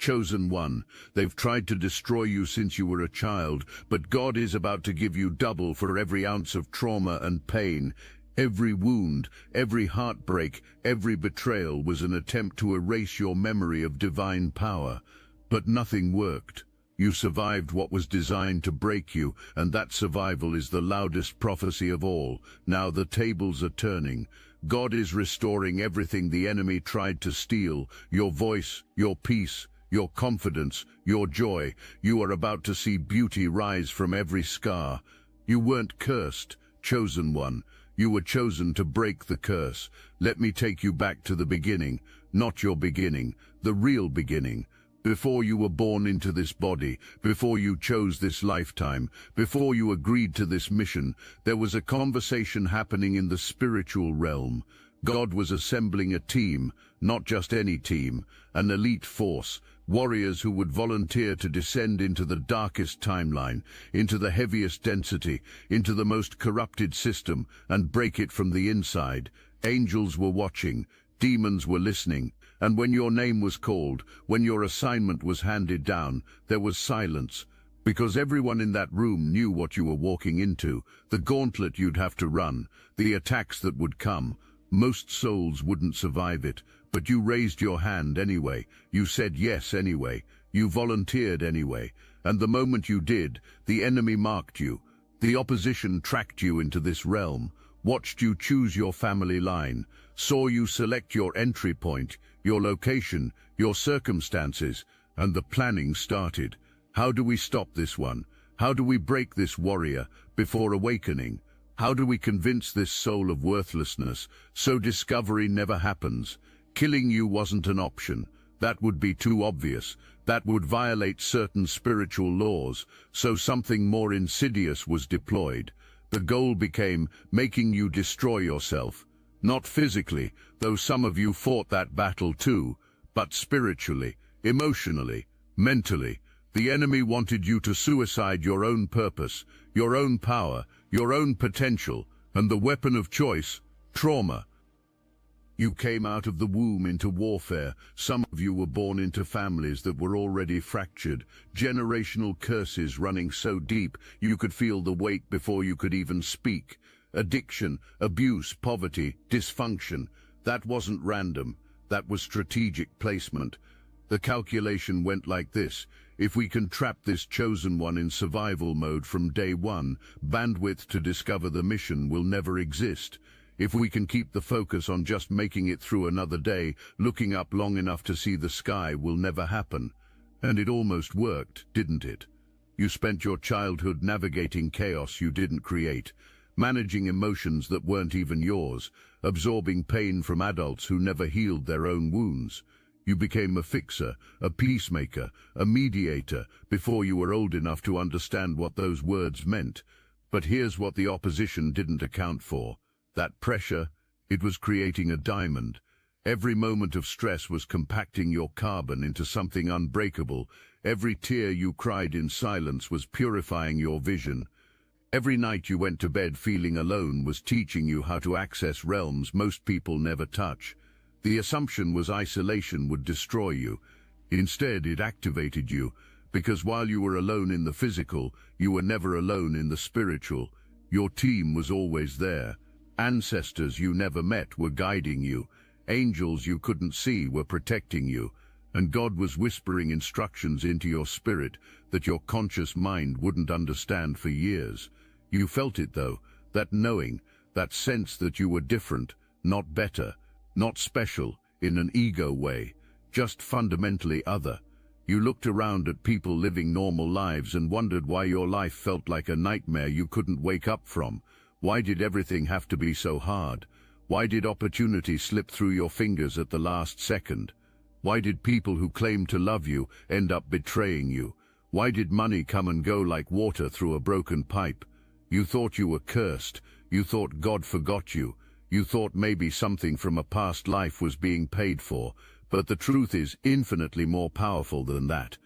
Chosen one, they've tried to destroy you since you were a child, but God is about to give you double for every ounce of trauma and pain. Every wound, every heartbreak, every betrayal was an attempt to erase your memory of divine power. But nothing worked. You survived what was designed to break you, and that survival is the loudest prophecy of all. Now the tables are turning. God is restoring everything the enemy tried to steal: your voice, your peace, your confidence, your joy. You are about to see beauty rise from every scar. You weren't cursed, chosen one. You were chosen to break the curse. Let me take you back to the beginning, not your beginning, the real beginning. Before you were born into this body, before you chose this lifetime, before you agreed to this mission, there was a conversation happening in the spiritual realm. God was assembling a team, not just any team, an elite force, warriors who would volunteer to descend into the darkest timeline, into the heaviest density, into the most corrupted system, and break it from the inside. Angels were watching, demons were listening, and when your name was called, when your assignment was handed down, there was silence, because everyone in that room knew what you were walking into, the gauntlet you'd have to run, the attacks that would come. Most souls wouldn't survive it, but you raised your hand anyway. You said yes anyway. You volunteered anyway. And the moment you did, the enemy marked you. The opposition tracked you into this realm, watched you choose your family line, saw you select your entry point, your location, your circumstances, and the planning started. How do we stop this one? How do we break this warrior before awakening? How do we convince this soul of worthlessness so discovery never happens? Killing you wasn't an option. That would be too obvious. That would violate certain spiritual laws, so something more insidious was deployed. The goal became making you destroy yourself. Not physically, though some of you fought that battle too, but spiritually, emotionally, mentally. The enemy wanted you to suicide your own purpose, your own power, your own potential, and the weapon of choice, trauma. You came out of the womb into warfare. Some of you were born into families that were already fractured, generational curses running so deep you could feel the weight before you could even speak. Addiction, abuse, poverty, dysfunction. That wasn't random. That was strategic placement. The calculation went like this: if we can trap this chosen one in survival mode from day one, bandwidth to discover the mission will never exist. If we can keep the focus on just making it through another day, looking up long enough to see the sky will never happen. And it almost worked, didn't it? You spent your childhood navigating chaos you didn't create, managing emotions that weren't even yours, absorbing pain from adults who never healed their own wounds. You became a fixer, a peacemaker, a mediator, before you were old enough to understand what those words meant. But here's what the opposition didn't account for. That pressure, it was creating a diamond. Every moment of stress was compacting your carbon into something unbreakable. Every tear you cried in silence was purifying your vision. Every night you went to bed feeling alone was teaching you how to access realms most people never touch. The assumption was isolation would destroy you. Instead, it activated you, because while you were alone in the physical, you were never alone in the spiritual. Your team was always there. Ancestors you never met were guiding you. Angels you couldn't see were protecting you. And God was whispering instructions into your spirit that your conscious mind wouldn't understand for years. You felt it though, that knowing, that sense that you were different, not better, not special in an ego way, just fundamentally other. You looked around at people living normal lives and wondered why your life felt like a nightmare you couldn't wake up from. Why did everything have to be so hard? Why did opportunity slip through your fingers at the last second? Why did people who claimed to love you end up betraying you? Why did money come and go like water through a broken pipe? You thought you were cursed. You thought God forgot you. You thought maybe something from a past life was being paid for. But the truth is infinitely more powerful than that.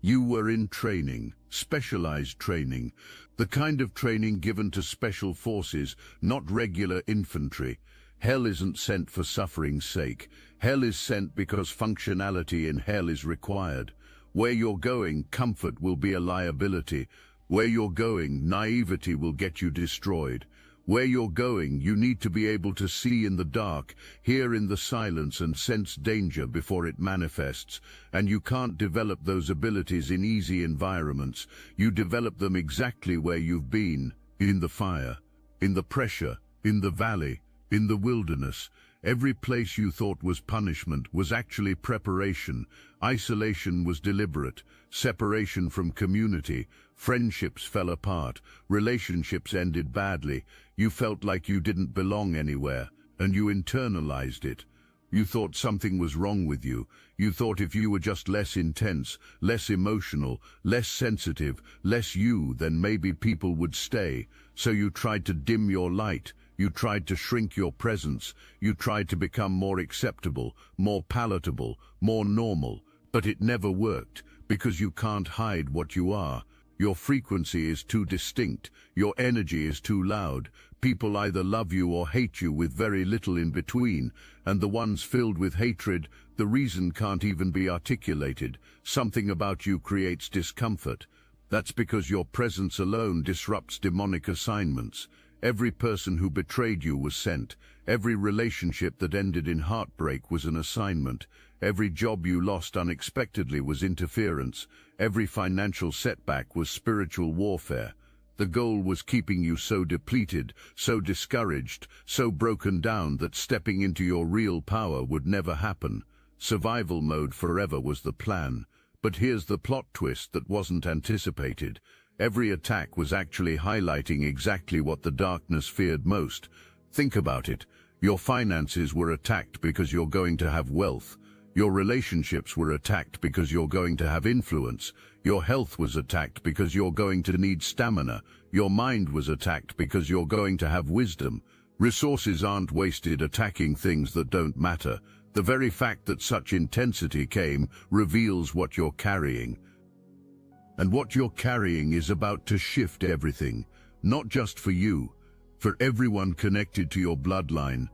You were in training, specialized training, the kind of training given to special forces, not regular infantry. Hell isn't sent for suffering's sake. Hell is sent because functionality in hell is required. Where you're going, comfort will be a liability. Where you're going, naivety will get you destroyed. Where you're going, you need to be able to see in the dark, hear in the silence, and sense danger before it manifests. And you can't develop those abilities in easy environments. You develop them exactly where you've been, in the fire, in the pressure, in the valley, in the wilderness. Every place you thought was punishment was actually preparation. Isolation was deliberate. Separation from community. Friendships fell apart. Relationships ended badly. You felt like you didn't belong anywhere, and you internalized it. You thought something was wrong with you. You thought if you were just less intense, less emotional, less sensitive, less you, then maybe people would stay. So you tried to dim your light. You tried to shrink your presence. You tried to become more acceptable, more palatable, more normal. But it never worked, because you can't hide what you are. Your frequency is too distinct. Your energy is too loud. People either love you or hate you with very little in between. And the ones filled with hatred, the reason can't even be articulated. Something about you creates discomfort. That's because your presence alone disrupts demonic assignments. Every person who betrayed you was sent. Every relationship that ended in heartbreak was an assignment. Every job you lost unexpectedly was interference. Every financial setback was spiritual warfare. The goal was keeping you so depleted, so discouraged, so broken down that stepping into your real power would never happen. Survival mode forever was the plan. But here's the plot twist that wasn't anticipated. Every attack was actually highlighting exactly what the darkness feared most. Think about it. Your finances were attacked because you're going to have wealth. Your relationships were attacked because you're going to have influence. Your health was attacked because you're going to need stamina. Your mind was attacked because you're going to have wisdom. Resources aren't wasted attacking things that don't matter. The very fact that such intensity came reveals what you're carrying. And what you're carrying is about to shift everything, not just for you, for everyone connected to your bloodline,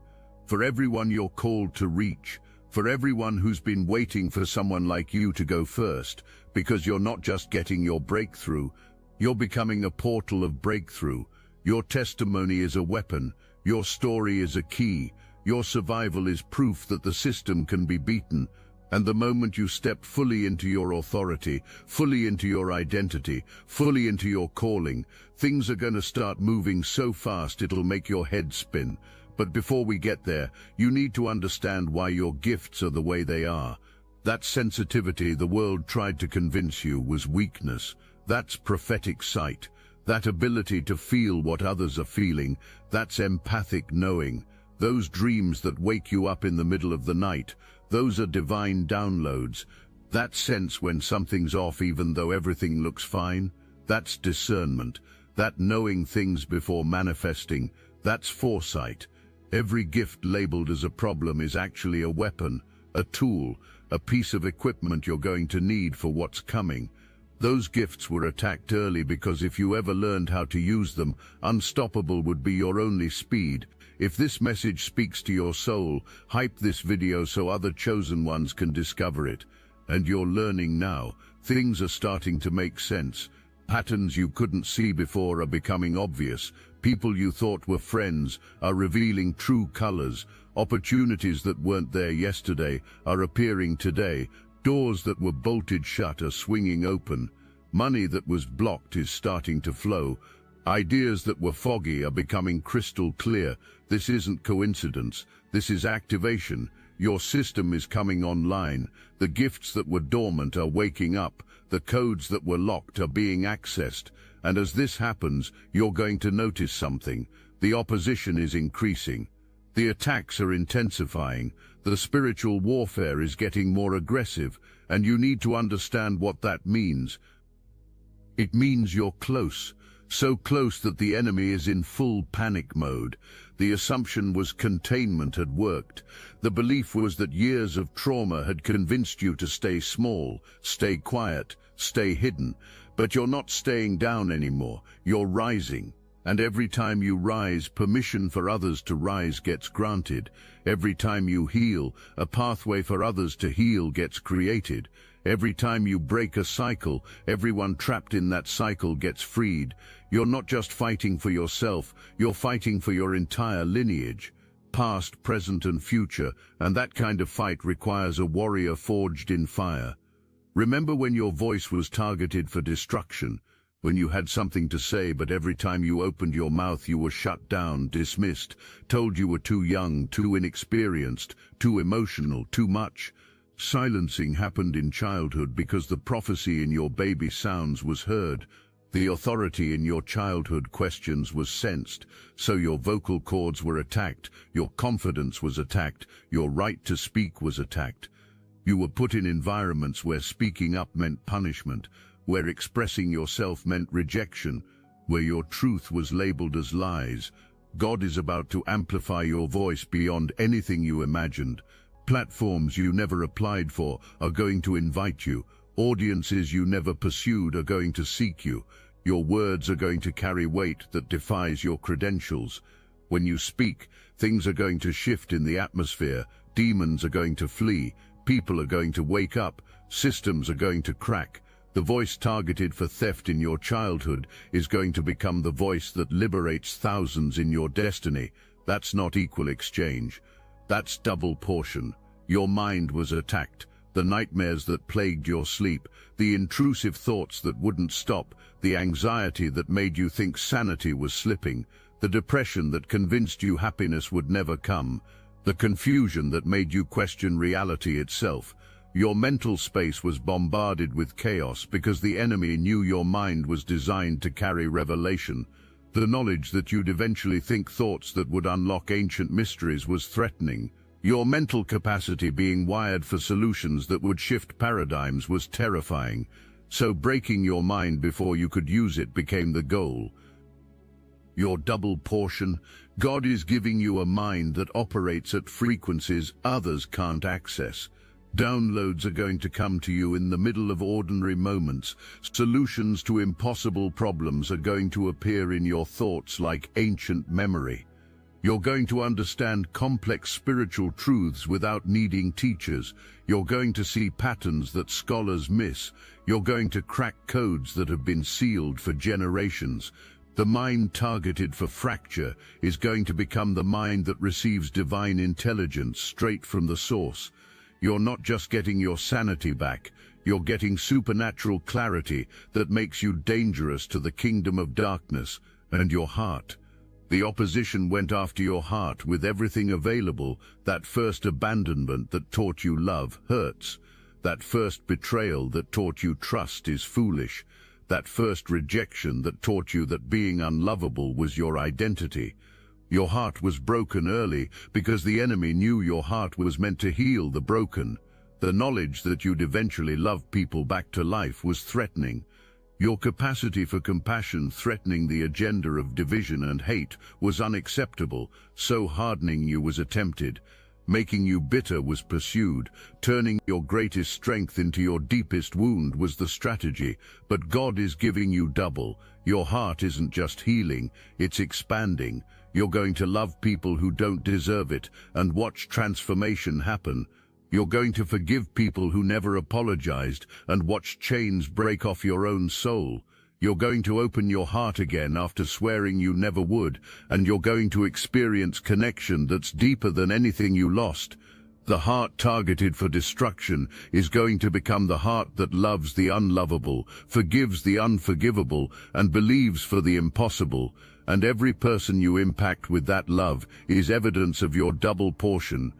for everyone you're called to reach, for everyone who's been waiting for someone like you to go first, because you're not just getting your breakthrough, you're becoming a portal of breakthrough. Your testimony is a weapon, your story is a key, your survival is proof that the system can be beaten. And the moment you step fully into your authority, fully into your identity, fully into your calling, things are going to start moving so fast it'll make your head spin. But before we get there, you need to understand why your gifts are the way they are. That sensitivity the world tried to convince you was weakness. That's prophetic sight. That ability to feel what others are feeling, that's empathic knowing. Those dreams that wake you up in the middle of the night, those are divine downloads. That sense when something's off even though everything looks fine, that's discernment. That knowing things before manifesting, that's foresight. Every gift labeled as a problem is actually a weapon, a tool, a piece of equipment you're going to need for what's coming. Those gifts were attacked early because if you ever learned how to use them, unstoppable would be your only speed. If this message speaks to your soul, hype this video so other chosen ones can discover it. And you're learning now. Things are starting to make sense. Patterns you couldn't see before are becoming obvious. People you thought were friends are revealing true colors. Opportunities that weren't there yesterday are appearing today. Doors that were bolted shut are swinging open. Money that was blocked is starting to flow. Ideas that were foggy are becoming crystal clear. This isn't coincidence. This is activation. Your system is coming online. The gifts that were dormant are waking up. The codes that were locked are being accessed. And as this happens, you're going to notice something. The opposition is increasing. The attacks are intensifying. The spiritual warfare is getting more aggressive. And you need to understand what that means. It means you're close. So close that the enemy is in full panic mode. The assumption was containment had worked. The belief was that years of trauma had convinced you to stay small, stay quiet, stay hidden. But you're not staying down anymore. You're rising. And every time you rise, permission for others to rise gets granted. Every time you heal, a pathway for others to heal gets created. Every time you break a cycle, everyone trapped in that cycle gets freed. You're not just fighting for yourself, you're fighting for your entire lineage. Past, present and future, and that kind of fight requires a warrior forged in fire. Remember when your voice was targeted for destruction? When you had something to say, but every time you opened your mouth you were shut down, dismissed, told you were too young, too inexperienced, too emotional, too much. Silencing happened in childhood because the prophecy in your baby sounds was heard. The authority in your childhood questions was sensed, so your vocal cords were attacked, your confidence was attacked, your right to speak was attacked. You were put in environments where speaking up meant punishment, where expressing yourself meant rejection, where your truth was labeled as lies. God is about to amplify your voice beyond anything you imagined. Platforms you never applied for are going to invite you. Audiences you never pursued are going to seek you. Your words are going to carry weight that defies your credentials. When you speak, things are going to shift in the atmosphere. Demons are going to flee. People are going to wake up. Systems are going to crack. The voice targeted for theft in your childhood is going to become the voice that liberates thousands in your destiny. That's not equal exchange. That's double portion. Your mind was attacked. The nightmares that plagued your sleep, the intrusive thoughts that wouldn't stop, the anxiety that made you think sanity was slipping, the depression that convinced you happiness would never come, the confusion that made you question reality itself. Your mental space was bombarded with chaos because the enemy knew your mind was designed to carry revelation. The knowledge that you'd eventually think thoughts that would unlock ancient mysteries was threatening. Your mental capacity being wired for solutions that would shift paradigms was terrifying. So breaking your mind before you could use it became the goal. Your double portion. God is giving you a mind that operates at frequencies others can't access. Downloads are going to come to you in the middle of ordinary moments. Solutions to impossible problems are going to appear in your thoughts like ancient memory. You're going to understand complex spiritual truths without needing teachers. You're going to see patterns that scholars miss. You're going to crack codes that have been sealed for generations. The mind targeted for fracture is going to become the mind that receives divine intelligence straight from the source. You're not just getting your sanity back, you're getting supernatural clarity that makes you dangerous to the kingdom of darkness and your heart. The opposition went after your heart with everything available. That first abandonment that taught you love hurts. That first betrayal that taught you trust is foolish. That first rejection that taught you that being unlovable was your identity. Your heart was broken early because the enemy knew your heart was meant to heal the broken. The knowledge that you'd eventually love people back to life was threatening. Your capacity for compassion threatening the agenda of division and hate was unacceptable, so hardening you was attempted. Making you bitter was pursued. Turning your greatest strength into your deepest wound was the strategy. But God is giving you double. Your heart isn't just healing, it's expanding. You're going to love people who don't deserve it and watch transformation happen. You're going to forgive people who never apologized and watch chains break off your own soul. You're going to open your heart again after swearing you never would, and you're going to experience connection that's deeper than anything you lost. The heart targeted for destruction is going to become the heart that loves the unlovable, forgives the unforgivable, and believes for the impossible. And every person you impact with that love is evidence of your double portion.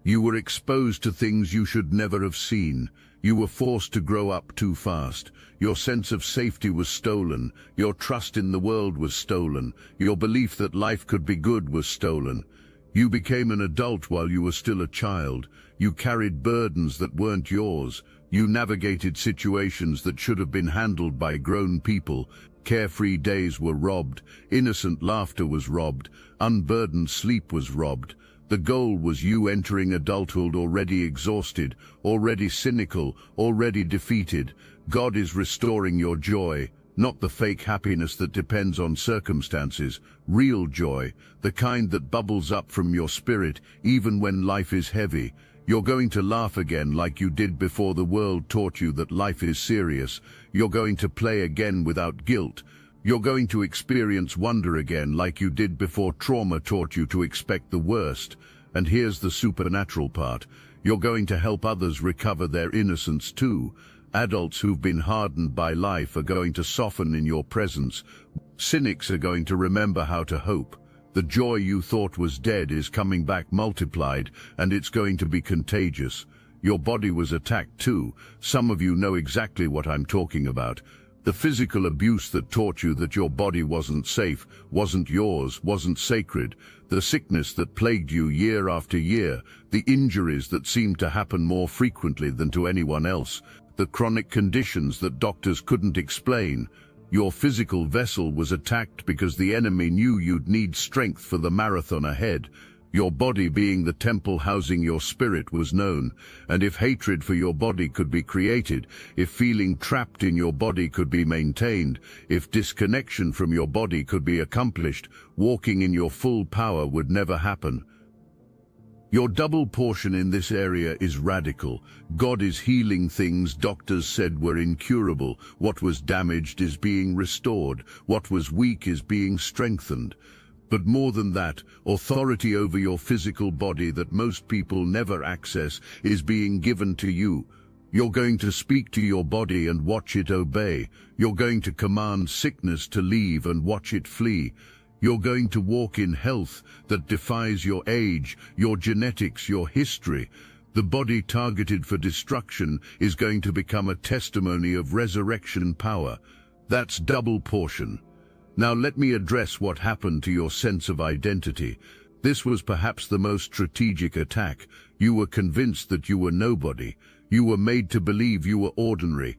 You were exposed to things you should never have seen. You were forced to grow up too fast. Your sense of safety was stolen. Your trust in the world was stolen. Your belief that life could be good was stolen. You became an adult while you were still a child. You carried burdens that weren't yours. You navigated situations that should have been handled by grown people. Carefree days were robbed. Innocent laughter was robbed. Unburdened sleep was robbed. The goal was you entering adulthood already exhausted, already cynical, already defeated. God is restoring your joy, not the fake happiness that depends on circumstances, real joy, the kind that bubbles up from your spirit even when life is heavy. You're going to laugh again like you did before the world taught you that life is serious. You're going to play again without guilt. You're going to experience wonder again like you did before trauma taught you to expect the worst. And here's the supernatural part. You're going to help others recover their innocence too. Adults who've been hardened by life are going to soften in your presence. Cynics are going to remember how to hope. The joy you thought was dead is coming back multiplied, and it's going to be contagious. Your body was attacked too. Some of you know exactly what I'm talking about. The physical abuse that taught you that your body wasn't safe, wasn't yours, wasn't sacred. The sickness that plagued you year after year. The injuries that seemed to happen more frequently than to anyone else. The chronic conditions that doctors couldn't explain. Your physical vessel was attacked because the enemy knew you'd need strength for the marathon ahead. Your body, being the temple housing your spirit, was known, and if hatred for your body could be created, if feeling trapped in your body could be maintained, if disconnection from your body could be accomplished, walking in your full power would never happen. Your double portion in this area is radical. God is healing things doctors said were incurable. What was damaged is being restored. What was weak is being strengthened. But more than that, authority over your physical body that most people never access is being given to you. You're going to speak to your body and watch it obey. You're going to command sickness to leave and watch it flee. You're going to walk in health that defies your age, your genetics, your history. The body targeted for destruction is going to become a testimony of resurrection power. That's double portion. Now let me address what happened to your sense of identity. This was perhaps the most strategic attack. You were convinced that you were nobody. You were made to believe you were ordinary.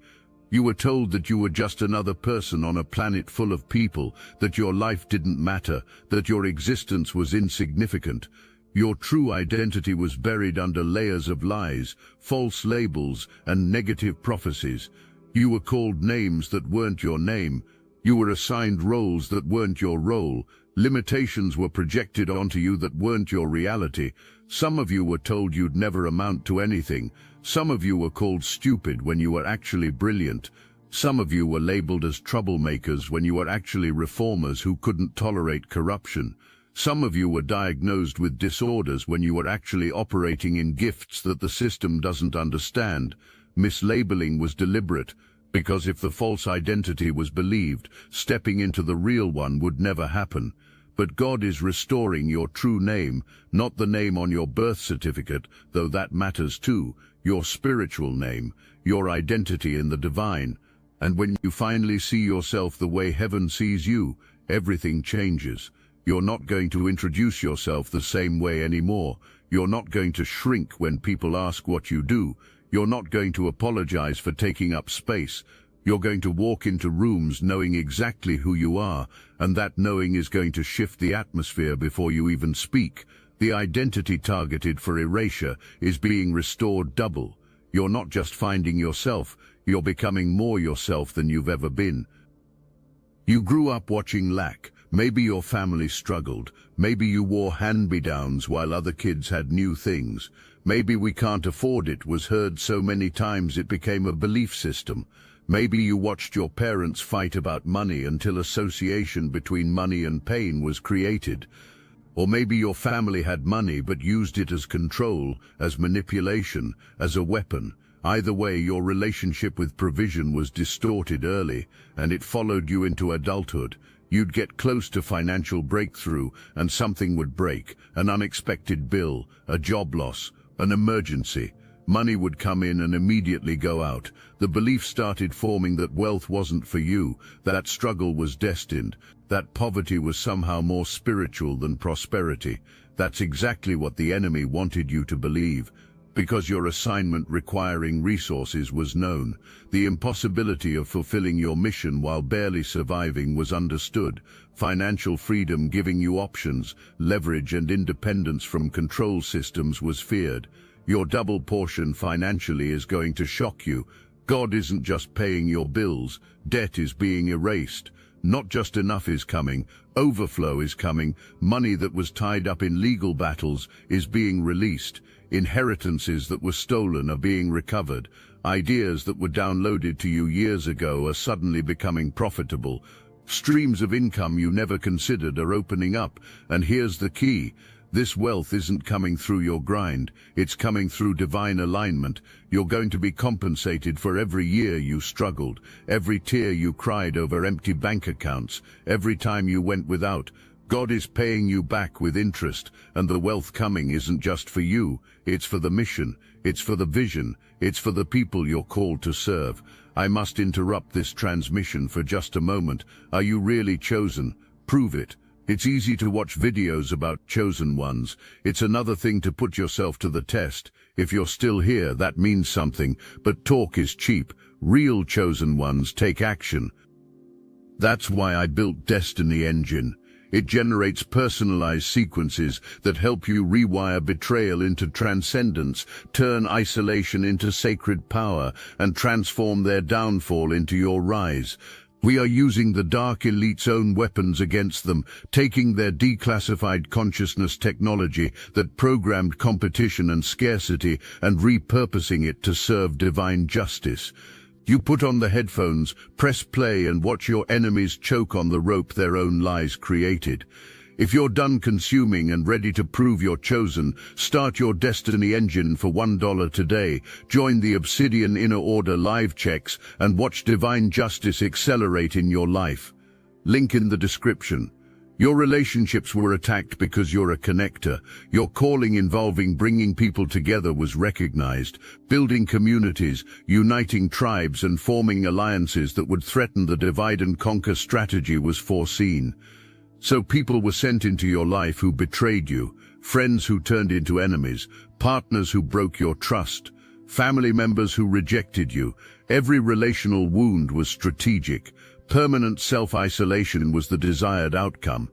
You were told that you were just another person on a planet full of people, that your life didn't matter, that your existence was insignificant. Your true identity was buried under layers of lies, false labels, and negative prophecies. You were called names that weren't your name. You were assigned roles that weren't your role. Limitations were projected onto you that weren't your reality. Some of you were told you'd never amount to anything. Some of you were called stupid when you were actually brilliant. Some of you were labeled as troublemakers when you were actually reformers who couldn't tolerate corruption. Some of you were diagnosed with disorders when you were actually operating in gifts that the system doesn't understand. Mislabeling was deliberate, because if the false identity was believed, stepping into the real one would never happen. But God is restoring your true name, not the name on your birth certificate, though that matters too, your spiritual name, your identity in the divine. And when you finally see yourself the way heaven sees you, everything changes. You're not going to introduce yourself the same way anymore. You're not going to shrink when people ask what you do. You're not going to apologize for taking up space. You're going to walk into rooms knowing exactly who you are, and that knowing is going to shift the atmosphere before you even speak. The identity targeted for erasure is being restored double. You're not just finding yourself, you're becoming more yourself than you've ever been. You grew up watching lack. Maybe your family struggled. Maybe you wore hand-me-downs while other kids had new things. Maybe "we can't afford it" was heard so many times it became a belief system. Maybe you watched your parents fight about money until association between money and pain was created. Or maybe your family had money but used it as control, as manipulation, as a weapon. Either way, your relationship with provision was distorted early, and it followed you into adulthood. You'd get close to financial breakthrough, and something would break: an unexpected bill, a job loss, an emergency. Money would come in and immediately go out. The belief started forming that wealth wasn't for you, that struggle was destined, that poverty was somehow more spiritual than prosperity. That's exactly what the enemy wanted you to believe. Because your assignment requiring resources was known, the impossibility of fulfilling your mission while barely surviving was understood. Financial freedom, giving you options, leverage and independence from control systems, was feared. Your double portion financially is going to shock you. God isn't just paying your bills, debt is being erased. Not just enough is coming, overflow is coming, money that was tied up in legal battles is being released, inheritances that were stolen are being recovered, ideas that were downloaded to you years ago are suddenly becoming profitable, streams of income you never considered are opening up, and here's the key. This wealth isn't coming through your grind, it's coming through divine alignment. You're going to be compensated for every year you struggled, every tear you cried over empty bank accounts, every time you went without. God is paying you back with interest, and the wealth coming isn't just for you, it's for the mission, it's for the vision, it's for the people you're called to serve. I must interrupt this transmission for just a moment. Are you really chosen? Prove it. It's easy to watch videos about chosen ones. It's another thing to put yourself to the test. If you're still here, that means something, but talk is cheap. Real chosen ones take action. That's why I built Destiny Engine. It generates personalized sequences that help you rewire betrayal into transcendence, turn isolation into sacred power, and transform their downfall into your rise. We are using the Dark Elite's own weapons against them, taking their declassified consciousness technology that programmed competition and scarcity and repurposing it to serve divine justice. You put on the headphones, press play and watch your enemies choke on the rope their own lies created. If you're done consuming and ready to prove you're chosen, start your Destiny Engine for $1 today. Join the Obsidian Inner Order live checks and watch divine justice accelerate in your life. Link in the description. Your relationships were attacked because you're a connector. Your calling involving bringing people together was recognized. Building communities, uniting tribes and forming alliances that would threaten the divide and conquer strategy was foreseen. So people were sent into your life who betrayed you, friends who turned into enemies, partners who broke your trust, family members who rejected you. Every relational wound was strategic. Permanent self-isolation was the desired outcome.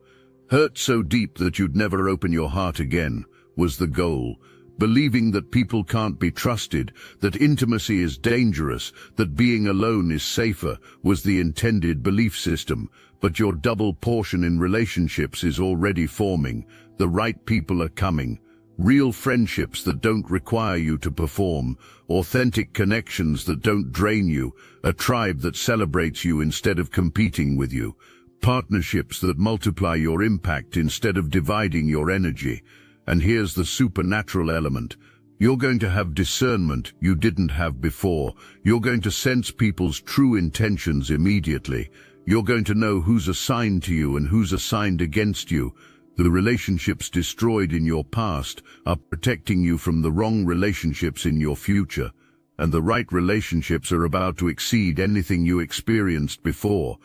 Hurt so deep that you'd never open your heart again was the goal. Believing that people can't be trusted, that intimacy is dangerous, that being alone is safer, was the intended belief system. But your double portion in relationships is already forming. The right people are coming. Real friendships that don't require you to perform. Authentic connections that don't drain you. A tribe that celebrates you instead of competing with you. Partnerships that multiply your impact instead of dividing your energy. And here's the supernatural element. You're going to have discernment you didn't have before. You're going to sense people's true intentions immediately. You're going to know who's assigned to you and who's assigned against you. The relationships destroyed in your past are protecting you from the wrong relationships in your future. And the right relationships are about to exceed anything you experienced before.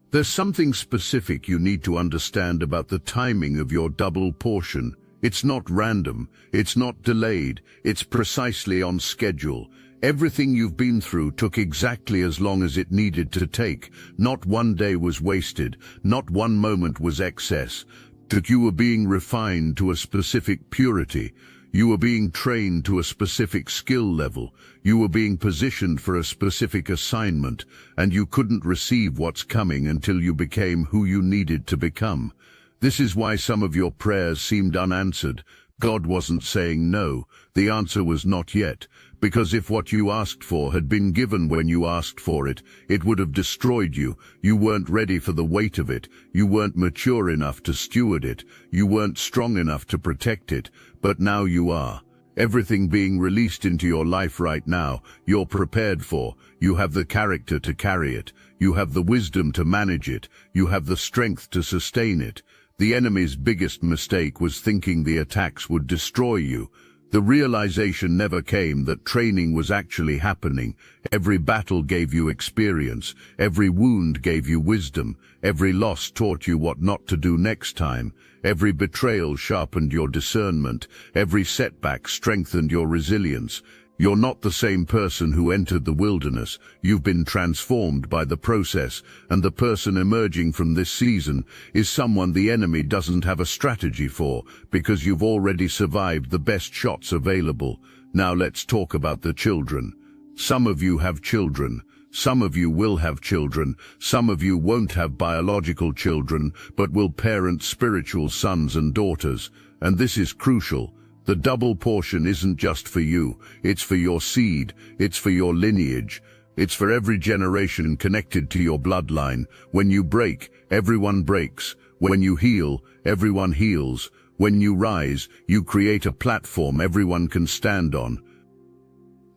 There's something specific you need to understand about the timing of your double portion. It's not random, it's not delayed, it's precisely on schedule. Everything you've been through took exactly as long as it needed to take. Not one day was wasted, not one moment was excess. That you were being refined to a specific purity. You were being trained to a specific skill level. You were being positioned for a specific assignment, and you couldn't receive what's coming until you became who you needed to become. This is why some of your prayers seemed unanswered. God wasn't saying no. The answer was not yet. Because if what you asked for had been given when you asked for it, it would have destroyed you. You weren't ready for the weight of it. You weren't mature enough to steward it. You weren't strong enough to protect it. But now you are. Everything being released into your life right now, you're prepared for. You have the character to carry it. You have the wisdom to manage it. You have the strength to sustain it. The enemy's biggest mistake was thinking the attacks would destroy you. The realization never came that training was actually happening. Every battle gave you experience. Every wound gave you wisdom. Every loss taught you what not to do next time. Every betrayal sharpened your discernment. Every setback strengthened your resilience. You're not the same person who entered the wilderness. You've been transformed by the process, and the person emerging from this season is someone the enemy doesn't have a strategy for, because you've already survived the best shots available. Now let's talk about the children. Some of you have children. Some of you will have children. Some of you won't have biological children, but will parent spiritual sons and daughters. And this is crucial. The double portion isn't just for you. It's for your seed. It's for your lineage. It's for every generation connected to your bloodline. When you break, everyone breaks. When you heal, everyone heals. When you rise, you create a platform everyone can stand on.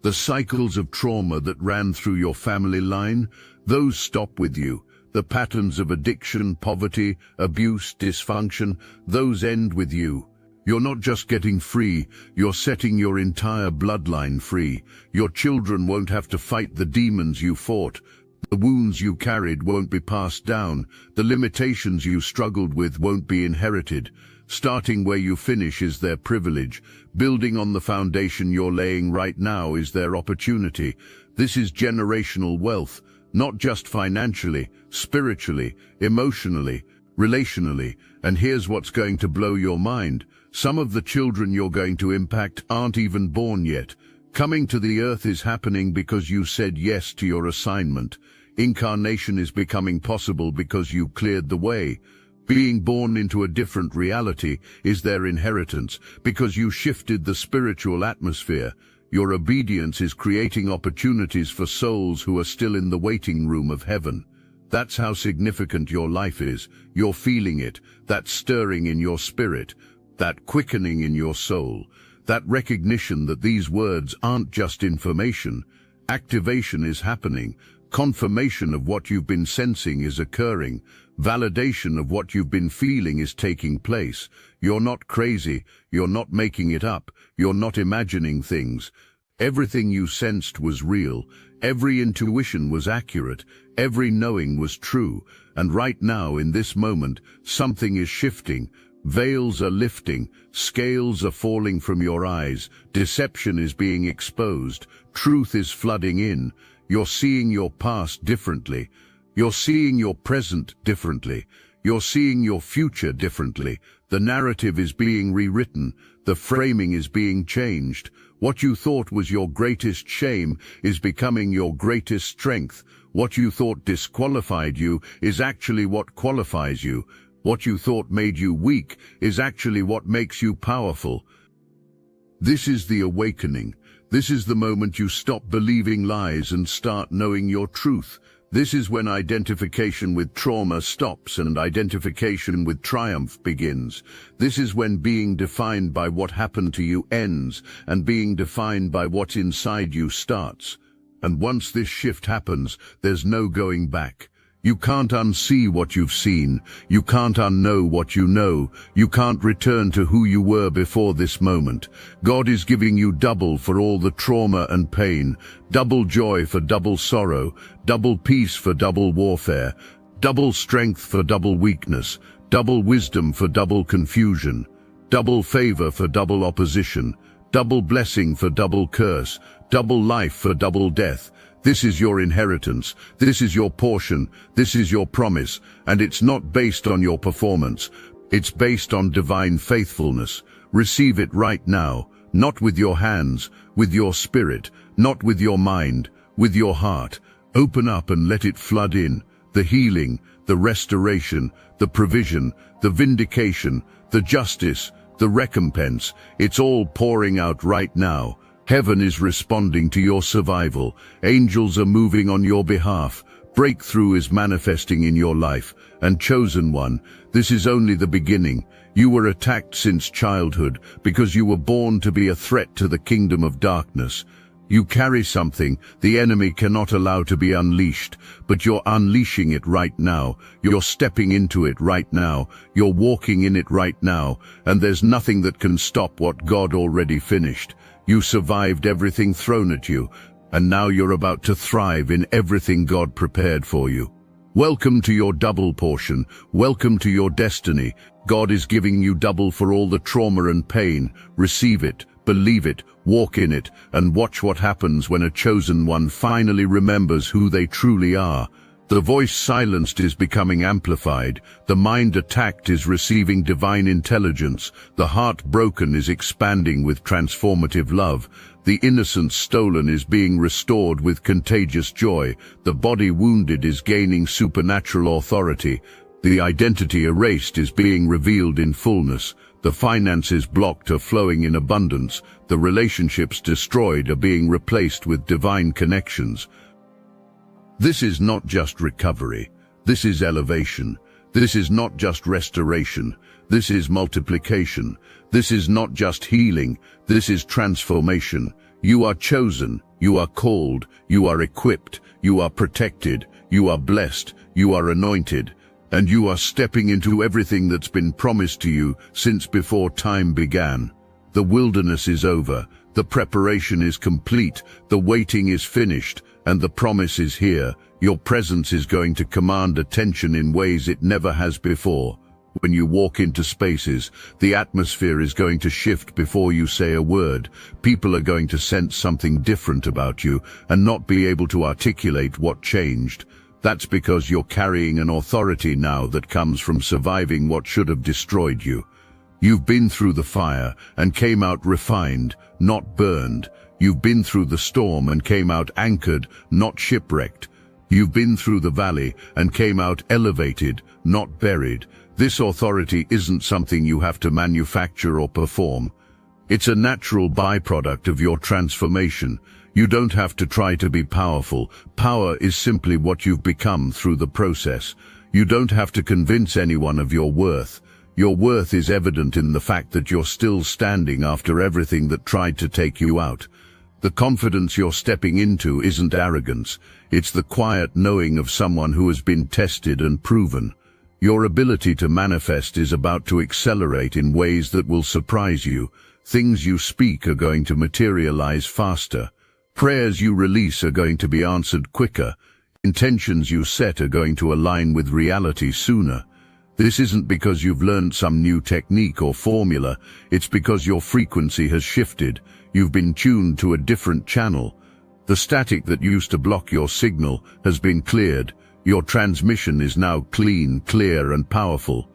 The cycles of trauma that ran through your family line, those stop with you. The patterns of addiction, poverty, abuse, dysfunction, those end with you. You're not just getting free, you're setting your entire bloodline free. Your children won't have to fight the demons you fought. The wounds you carried won't be passed down. The limitations you struggled with won't be inherited. Starting where you finish is their privilege. Building on the foundation you're laying right now is their opportunity. This is generational wealth, not just financially, spiritually, emotionally, relationally. And here's what's going to blow your mind. Some of the children you're going to impact aren't even born yet. Coming to the earth is happening because you said yes to your assignment. Incarnation is becoming possible because you cleared the way. Being born into a different reality is their inheritance because you shifted the spiritual atmosphere. Your obedience is creating opportunities for souls who are still in the waiting room of heaven. That's how significant your life is. You're feeling it, that stirring in your spirit, that quickening in your soul, that recognition that these words aren't just information. Activation is happening. Confirmation of what you've been sensing is occurring. Validation of what you've been feeling is taking place. You're not crazy. You're not making it up. You're not imagining things. Everything you sensed was real. Every intuition was accurate. Every knowing was true. And right now, in this moment, something is shifting. Veils are lifting. Scales are falling from your eyes. Deception is being exposed. Truth is flooding in. You're seeing your past differently. You're seeing your present differently. You're seeing your future differently. The narrative is being rewritten. The framing is being changed. What you thought was your greatest shame is becoming your greatest strength. What you thought disqualified you is actually what qualifies you. What you thought made you weak is actually what makes you powerful. This is the awakening. This is the moment you stop believing lies and start knowing your truth. This is when identification with trauma stops and identification with triumph begins. This is when being defined by what happened to you ends and being defined by what's inside you starts. And once this shift happens, there's no going back. You can't unsee what you've seen. You can't unknow what you know. You can't return to who you were before this moment. God is giving you double for all the trauma and pain, double joy for double sorrow, double peace for double warfare, double strength for double weakness, double wisdom for double confusion, double favor for double opposition, double blessing for double curse, double life for double death. This is your inheritance, this is your portion, this is your promise, and it's not based on your performance. It's based on divine faithfulness. Receive it right now, not with your hands, with your spirit, not with your mind, with your heart. Open up and let it flood in. The healing, the restoration, the provision, the vindication, the justice, the recompense, it's all pouring out right now. Heaven is responding to your survival. Angels are moving on your behalf. Breakthrough is manifesting in your life. And chosen one, this is only the beginning. You were attacked since childhood because you were born to be a threat to the kingdom of darkness. You carry something the enemy cannot allow to be unleashed, but you're unleashing it right now. You're stepping into it right now. You're walking in it right now. And there's nothing that can stop what God already finished. You survived everything thrown at you, and now you're about to thrive in everything God prepared for you. Welcome to your double portion. Welcome to your destiny. God is giving you double for all the trauma and pain. Receive it, believe it, walk in it, and watch what happens when a chosen one finally remembers who they truly are. The voice silenced is becoming amplified. The mind attacked is receiving divine intelligence. The heart broken is expanding with transformative love. The innocence stolen is being restored with contagious joy. The body wounded is gaining supernatural authority. The identity erased is being revealed in fullness. The finances blocked are flowing in abundance. The relationships destroyed are being replaced with divine connections. This is not just recovery. This is elevation. This is not just restoration. This is multiplication. This is not just healing. This is transformation. You are chosen. You are called. You are equipped. You are protected. You are blessed. You are anointed. And you are stepping into everything that's been promised to you since before time began. The wilderness is over. The preparation is complete. The waiting is finished. And the promise is here. Your presence is going to command attention in ways it never has before. When you walk into spaces, the atmosphere is going to shift before you say a word. People are going to sense something different about you and not be able to articulate what changed. That's because you're carrying an authority now that comes from surviving what should have destroyed you. You've been through the fire and came out refined, not burned. You've been through the storm and came out anchored, not shipwrecked. You've been through the valley and came out elevated, not buried. This authority isn't something you have to manufacture or perform. It's a natural byproduct of your transformation. You don't have to try to be powerful. Power is simply what you've become through the process. You don't have to convince anyone of your worth. Your worth is evident in the fact that you're still standing after everything that tried to take you out. The confidence you're stepping into isn't arrogance. It's the quiet knowing of someone who has been tested and proven. Your ability to manifest is about to accelerate in ways that will surprise you. Things you speak are going to materialize faster. Prayers you release are going to be answered quicker. Intentions you set are going to align with reality sooner. This isn't because you've learned some new technique or formula. It's because your frequency has shifted. You've been tuned to a different channel. The static that used to block your signal has been cleared. Your transmission is now clean, clear, and powerful.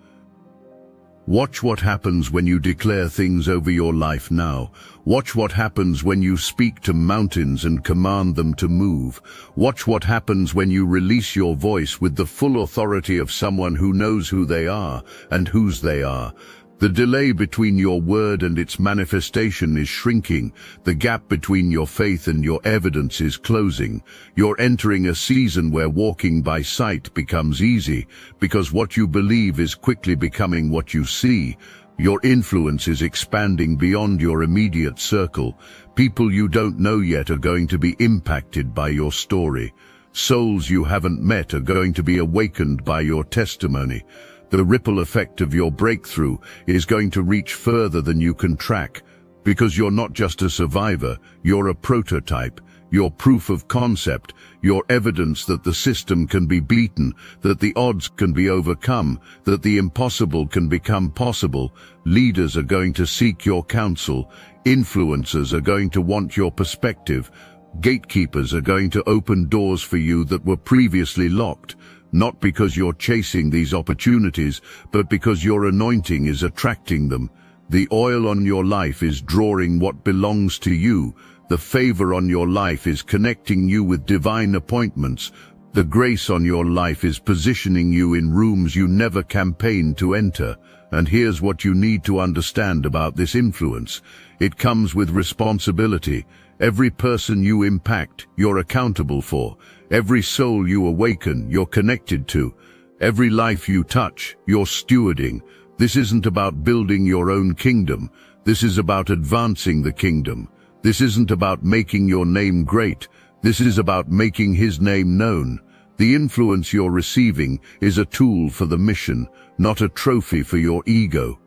Watch what happens when you declare things over your life now. Watch what happens when you speak to mountains and command them to move. Watch what happens when you release your voice with the full authority of someone who knows who they are and whose they are. The delay between your word and its manifestation is shrinking. The gap between your faith and your evidence is closing. You're entering a season where walking by sight becomes easy, because what you believe is quickly becoming what you see. Your influence is expanding beyond your immediate circle. People you don't know yet are going to be impacted by your story. Souls you haven't met are going to be awakened by your testimony. The ripple effect of your breakthrough is going to reach further than you can track, because you're not just a survivor, you're a prototype, you're proof of concept, you're evidence that the system can be beaten, that the odds can be overcome, that the impossible can become possible. Leaders are going to seek your counsel, influencers are going to want your perspective, gatekeepers are going to open doors for you that were previously locked. Not because you're chasing these opportunities, but because your anointing is attracting them. The oil on your life is drawing what belongs to you. The favor on your life is connecting you with divine appointments. The grace on your life is positioning you in rooms you never campaigned to enter. And here's what you need to understand about this influence. It comes with responsibility. Every person you impact, you're accountable for. Every soul you awaken, you're connected to. Every life you touch, you're stewarding. This isn't about building your own kingdom. This is about advancing the kingdom. This isn't about making your name great. This is about making His name known. The influence you're receiving is a tool for the mission, not a trophy for your ego.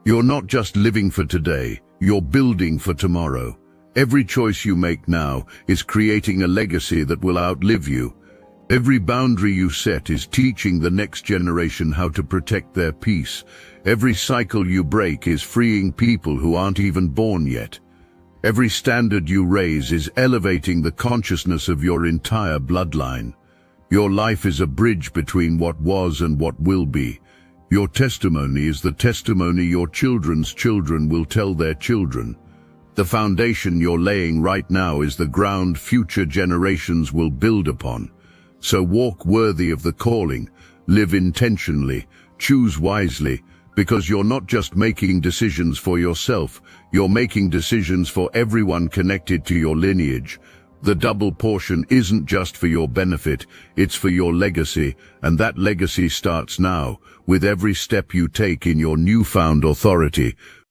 You're not just living for today, you're building for tomorrow. Every choice you make now is creating a legacy that will outlive you. Every boundary you set is teaching the next generation how to protect their peace. Every cycle you break is freeing people who aren't even born yet. Every standard you raise is elevating the consciousness of your entire bloodline. Your life is a bridge between what was and what will be. Your testimony is the testimony your children's children will tell their children. The foundation you're laying right now is the ground future generations will build upon. So walk worthy of the calling, live intentionally, choose wisely, because you're not just making decisions for yourself, you're making decisions for everyone connected to your lineage. The double portion isn't just for your benefit, it's for your legacy, and that legacy starts now, with every step you take in your newfound authority.